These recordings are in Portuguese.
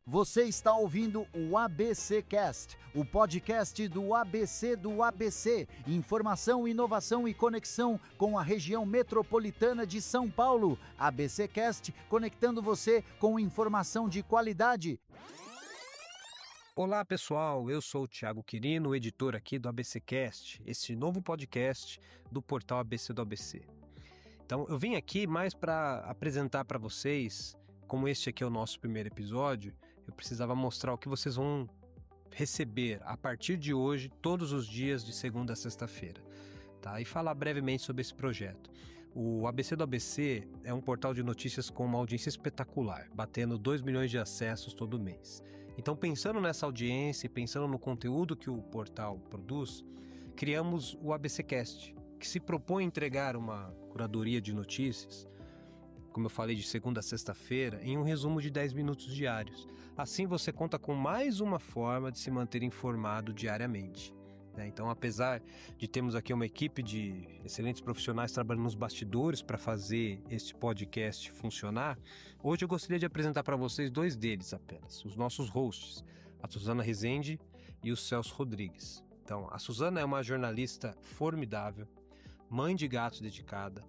Você está ouvindo o ABC Cast, o podcast do ABC. Informação, inovação e conexão com a região metropolitana de São Paulo. ABC Cast, conectando você com informação de qualidade. Olá pessoal, eu sou o Thiago Quirino, editor aqui do ABC Cast, esse novo podcast do portal ABC do ABC. Então eu vim aqui mais para apresentar para vocês, como este aqui é o nosso primeiro episódio, eu precisava mostrar o que vocês vão receber a partir de hoje, todos os dias de segunda a sexta-feira, tá? E falar brevemente sobre esse projeto. O ABC do ABC é um portal de notícias com uma audiência espetacular, batendo 2 milhões de acessos todo mês. Então, pensando nessa audiência e pensando no conteúdo que o portal produz, criamos o ABC Cast, que se propõe a entregar uma curadoria de notícias, como eu falei, de segunda a sexta-feira, em um resumo de 10 minutos diários. Assim você conta com mais uma forma de se manter informado diariamente. Então, apesar de termos aqui uma equipe de excelentes profissionais trabalhando nos bastidores para fazer este podcast funcionar, hoje eu gostaria de apresentar para vocês dois deles apenas, os nossos hosts, a Suzana Rezende e o Celso Rodrigues. Então, a Suzana é uma jornalista formidável, mãe de gatos dedicada,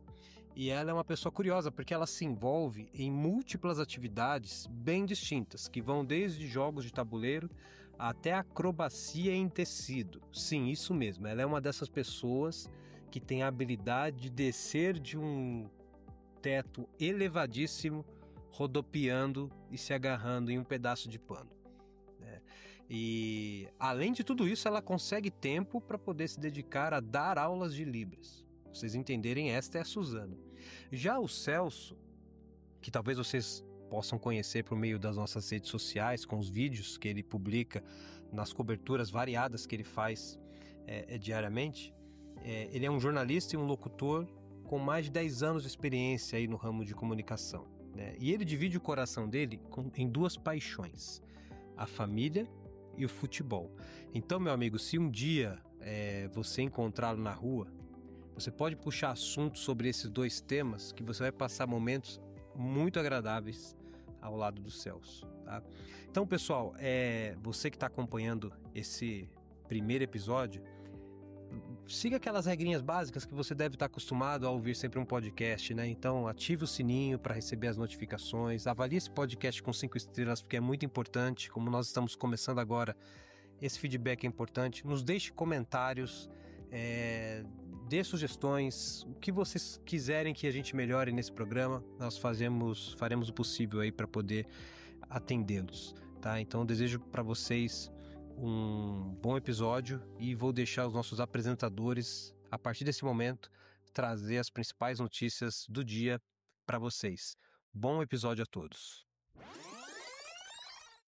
e ela é uma pessoa curiosa porque ela se envolve em múltiplas atividades bem distintas, que vão desde jogos de tabuleiro até acrobacia em tecido. Sim, isso mesmo, ela é uma dessas pessoas que tem a habilidade de descer de um teto elevadíssimo, rodopiando e se agarrando em um pedaço de pano. E além de tudo isso, ela consegue tempo para poder se dedicar a dar aulas de Libras. Pra vocês entenderem, esta é a Suzana. Já o Celso, que talvez vocês possam conhecer por meio das nossas redes sociais, com os vídeos que ele publica nas coberturas variadas que ele faz diariamente, ele é um jornalista e um locutor com mais de 10 anos de experiência aí no ramo de comunicação, E ele divide o coração dele em duas paixões: a família e o futebol. Então, meu amigo, se um dia você encontrá-lo na rua, você pode puxar assuntos sobre esses dois temas que você vai passar momentos muito agradáveis ao lado do Celso, tá? Então, pessoal, você que está acompanhando esse primeiro episódio, siga aquelas regrinhas básicas que você deve estar acostumado a ouvir sempre um podcast, Então, ative o sininho para receber as notificações, avalie esse podcast com 5 estrelas, porque é muito importante. Como nós estamos começando agora, esse feedback é importante. Nos deixe comentários, dê sugestões, o que vocês quiserem que a gente melhore nesse programa, nós faremos o possível aí para poder atendê-los, tá? Então, eu desejo para vocês um bom episódio e vou deixar os nossos apresentadores, a partir desse momento, trazer as principais notícias do dia para vocês. Bom episódio a todos.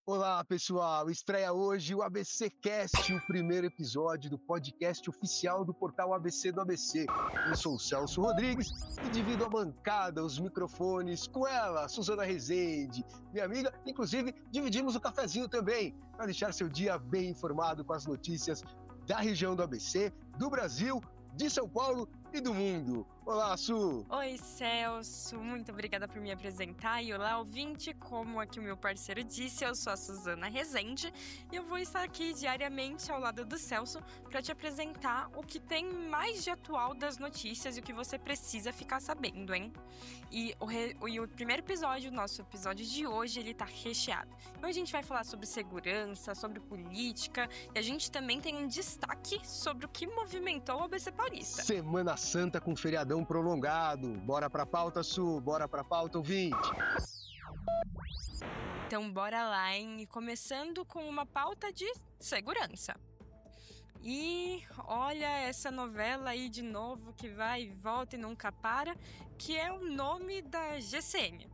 Olá, pessoal! Estreia hoje o ABC Cast, o primeiro episódio do podcast oficial do portal ABC do ABC. Eu sou o Celso Rodrigues e divido a bancada, os microfones com ela, Suzana Rezende, minha amiga. Inclusive, dividimos o cafezinho também, para deixar seu dia bem informado com as notícias da região do ABC, do Brasil, de São Paulo e do mundo. Olá, Su! Oi, Celso, muito obrigada por me apresentar. E olá, ouvinte, como aqui o meu parceiro disse, eu sou a Suzana Rezende e eu vou estar aqui diariamente ao lado do Celso para te apresentar o que tem mais de atual das notícias e o que você precisa ficar sabendo, hein? E o primeiro episódio, o nosso episódio de hoje, ele tá recheado. Então a gente vai falar sobre segurança, sobre política e a gente também tem um destaque sobre o que movimentou o ABC Paulista. Semana Santa com feriadão prolongado. Bora pra pauta, Su? Bora pra pauta, ouvinte? Então bora lá, hein? E começando com uma pauta de segurança. E olha essa novela aí de novo que vai e volta e nunca para, que é o nome da GCM.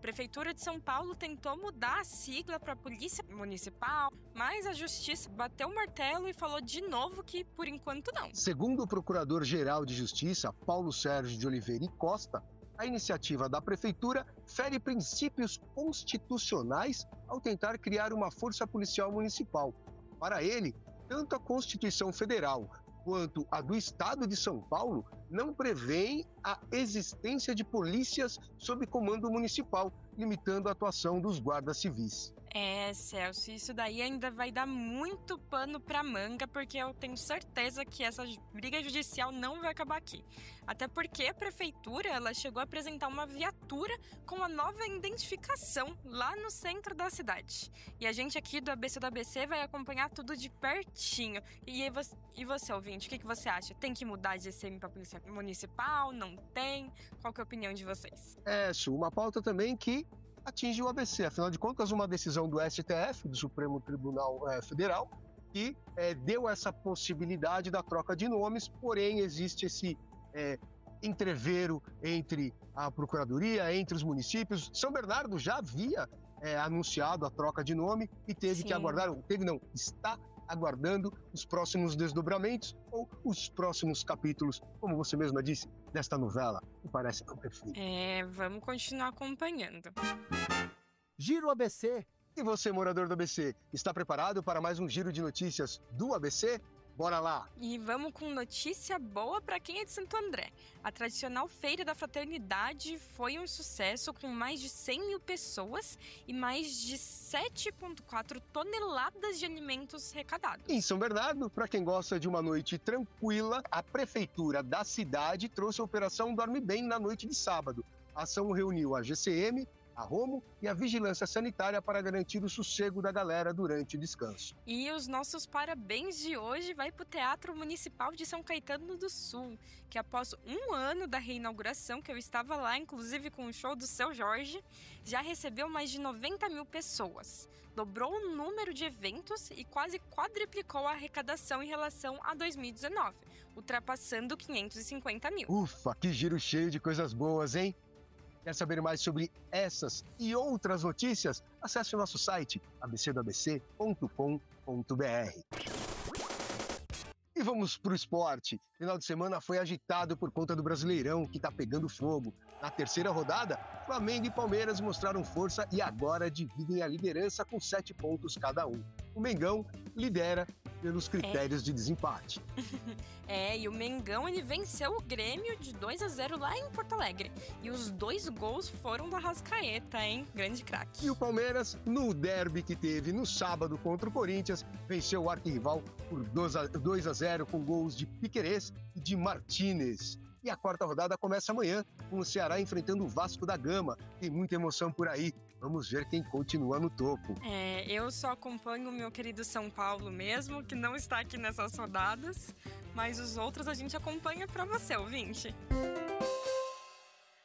Prefeitura de São Paulo tentou mudar a sigla para Polícia Municipal, mas a Justiça bateu o martelo e falou de novo que, por enquanto, não. Segundo o Procurador-Geral de Justiça, Paulo Sérgio de Oliveira e Costa, a iniciativa da Prefeitura fere princípios constitucionais ao tentar criar uma força policial municipal. Para ele, tanto a Constituição Federal quanto a do Estado de São Paulo não prevêem a existência de polícias sob comando municipal, limitando a atuação dos guardas civis. Celso, isso daí ainda vai dar muito pano pra manga, porque eu tenho certeza que essa briga judicial não vai acabar aqui. Até porque a prefeitura, ela chegou a apresentar uma viatura com a nova identificação lá no centro da cidade. E a gente aqui do ABC do ABC vai acompanhar tudo de pertinho. E você, ouvinte, o que você acha? Tem que mudar de ICM pra polícia municipal? Não tem? Qual que é a opinião de vocês? Su, uma pauta também que atinge o ABC. Afinal de contas, uma decisão do STF, do Supremo Tribunal Federal, que deu essa possibilidade da troca de nomes, porém existe esse entrevero entre a Procuradoria, entre os municípios. São Bernardo já havia anunciado a troca de nome e teve que aguardar, está aguardando os próximos desdobramentos ou os próximos capítulos, como você mesma disse, desta novela, que parece tão perfeita. Vamos continuar acompanhando. Giro ABC. E você, morador do ABC, está preparado para mais um giro de notícias do ABC? Bora lá! E vamos com notícia boa para quem é de Santo André. A tradicional Feira da Fraternidade foi um sucesso com mais de 100 mil pessoas e mais de 7,4 toneladas de alimentos arrecadados. Em São Bernardo, para quem gosta de uma noite tranquila, a prefeitura da cidade trouxe a Operação Dorme Bem na noite de sábado. A ação reuniu a GCM, a Romo e a Vigilância Sanitária para garantir o sossego da galera durante o descanso. E os nossos parabéns de hoje vai para o Teatro Municipal de São Caetano do Sul, que após um ano da reinauguração, que eu estava lá, inclusive com o show do Seu Jorge, já recebeu mais de 90 mil pessoas. Dobrou o número de eventos e quase quadriplicou a arrecadação em relação a 2019, ultrapassando 550 mil. Ufa, que giro cheio de coisas boas, hein? Quer saber mais sobre essas e outras notícias? Acesse o nosso site abcdoabc.com.br. E vamos para o esporte. Final de semana foi agitado por conta do Brasileirão, que está pegando fogo. Na terceira rodada, Flamengo e Palmeiras mostraram força e agora dividem a liderança com 7 pontos cada um. O Mengão lidera pelos critérios de desempate. E o Mengão, ele venceu o Grêmio de 2-0 lá em Porto Alegre. E os 2 gols foram do Arrascaeta, hein? Grande craque. E o Palmeiras, no derby que teve no sábado contra o Corinthians, venceu o arquirrival por 2-0 com gols de Piquerez e de Martínez. E a quarta rodada começa amanhã, com o Ceará enfrentando o Vasco da Gama. Tem muita emoção por aí. Vamos ver quem continua no topo. Eu só acompanho o meu querido São Paulo mesmo, que não está aqui nessas rodadas. Mas os outros a gente acompanha para você, ouvinte.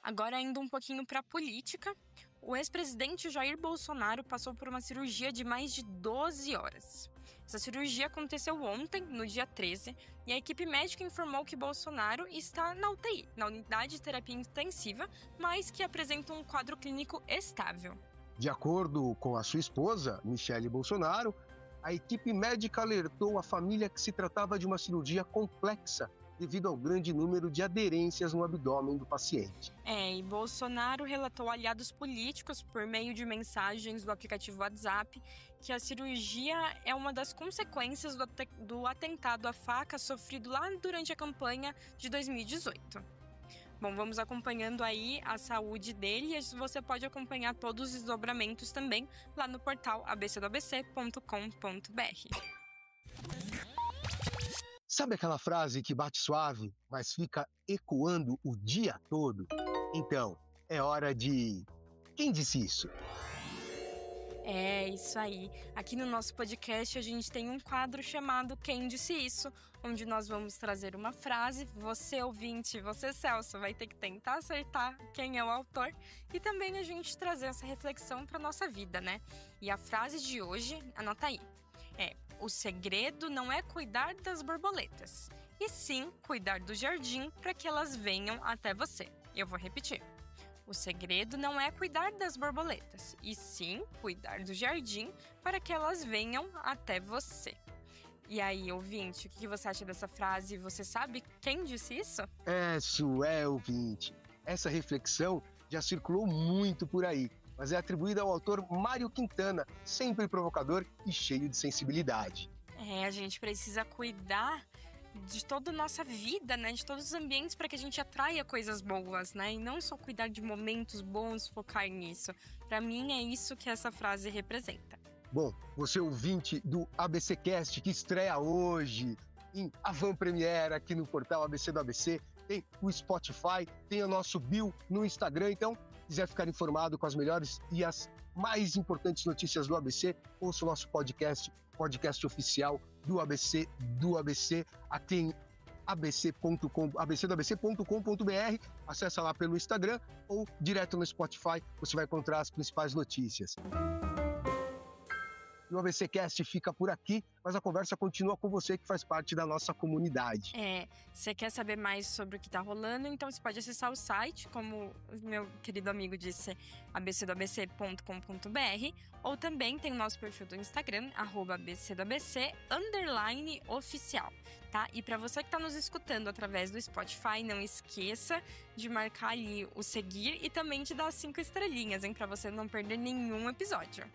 Agora indo um pouquinho para a política. O ex-presidente Jair Bolsonaro passou por uma cirurgia de mais de 12 horas. Essa cirurgia aconteceu ontem, no dia 13, e a equipe médica informou que Bolsonaro está na UTI, na unidade de terapia intensiva, mas que apresenta um quadro clínico estável. De acordo com a sua esposa, Michele Bolsonaro, a equipe médica alertou a família que se tratava de uma cirurgia complexa, devido ao grande número de aderências no abdômen do paciente. E Bolsonaro relatou a aliados políticos por meio de mensagens do aplicativo WhatsApp que a cirurgia é uma das consequências do atentado à faca sofrido lá durante a campanha de 2018. Bom, vamos acompanhando aí a saúde dele e você pode acompanhar todos os desdobramentos também lá no portal abcdoabc.com.br. Sabe aquela frase que bate suave, mas fica ecoando o dia todo? Então, é hora de... Quem disse isso? Isso aí. Aqui no nosso podcast a gente tem um quadro chamado Quem Disse Isso, onde nós vamos trazer uma frase. Você, ouvinte, você, Celso, vai ter que tentar acertar quem é o autor e também a gente trazer essa reflexão para nossa vida, né? E a frase de hoje, anota aí, o segredo não é cuidar das borboletas, e sim cuidar do jardim para que elas venham até você. Eu vou repetir. O segredo não é cuidar das borboletas, e sim cuidar do jardim para que elas venham até você. E aí, ouvinte, o que você acha dessa frase? Você sabe quem disse isso? Ouvinte. Essa reflexão já circulou muito por aí, mas é atribuída ao autor Mário Quintana, sempre provocador e cheio de sensibilidade. A gente precisa cuidar de toda a nossa vida, né? De todos os ambientes para que a gente atraia coisas boas, né? E não só cuidar de momentos bons, focar nisso. Para mim é isso que essa frase representa. Bom, você ouvinte do ABCcast que estreia hoje em Avant Premiere aqui no portal ABC do ABC, tem o Spotify, tem o nosso bio no Instagram, então, se quiser ficar informado com as melhores e as mais importantes notícias do ABC, ouça o nosso podcast oficial do ABC, aqui em abcdoabc.com.br, acessa lá pelo Instagram ou direto no Spotify, você vai encontrar as principais notícias. E o ABCcast fica por aqui, mas a conversa continua com você que faz parte da nossa comunidade. Você quer saber mais sobre o que tá rolando, então você pode acessar o site, como o meu querido amigo disse, abcdoabc.com.br, ou também tem o nosso perfil do Instagram, @abcdoabc_oficial, tá? E para você que tá nos escutando através do Spotify, não esqueça de marcar ali o seguir e também de dar 5 estrelinhas, hein? Pra você não perder nenhum episódio.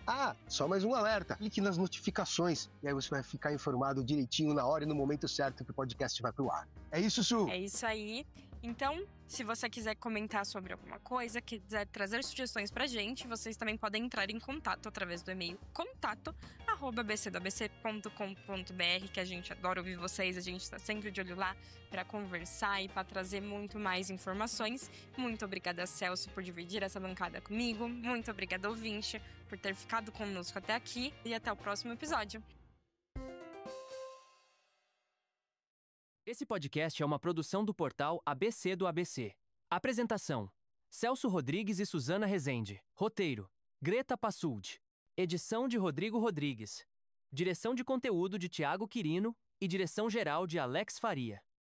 Só mais um alerta. Clique nas notificações e aí você vai ficar informado direitinho na hora e no momento certo que o podcast vai pro ar. É isso, Su? É isso aí. Então, se você quiser comentar sobre alguma coisa, quiser trazer sugestões pra gente, vocês também podem entrar em contato através do e-mail contato@abcdoabc.com.br, que a gente adora ouvir vocês, a gente tá sempre de olho lá para conversar e para trazer muito mais informações. Muito obrigada, Celso, por dividir essa bancada comigo. Muito obrigada, ouvinte, por ter ficado conosco até aqui e até o próximo episódio. Esse podcast é uma produção do portal ABC do ABC. Apresentação: Celso Rodrigues e Suzana Rezende. Roteiro: Greta Passould. Edição de Rodrigo Rodrigues. Direção de conteúdo de Tiago Quirino e direção geral de Alex Faria.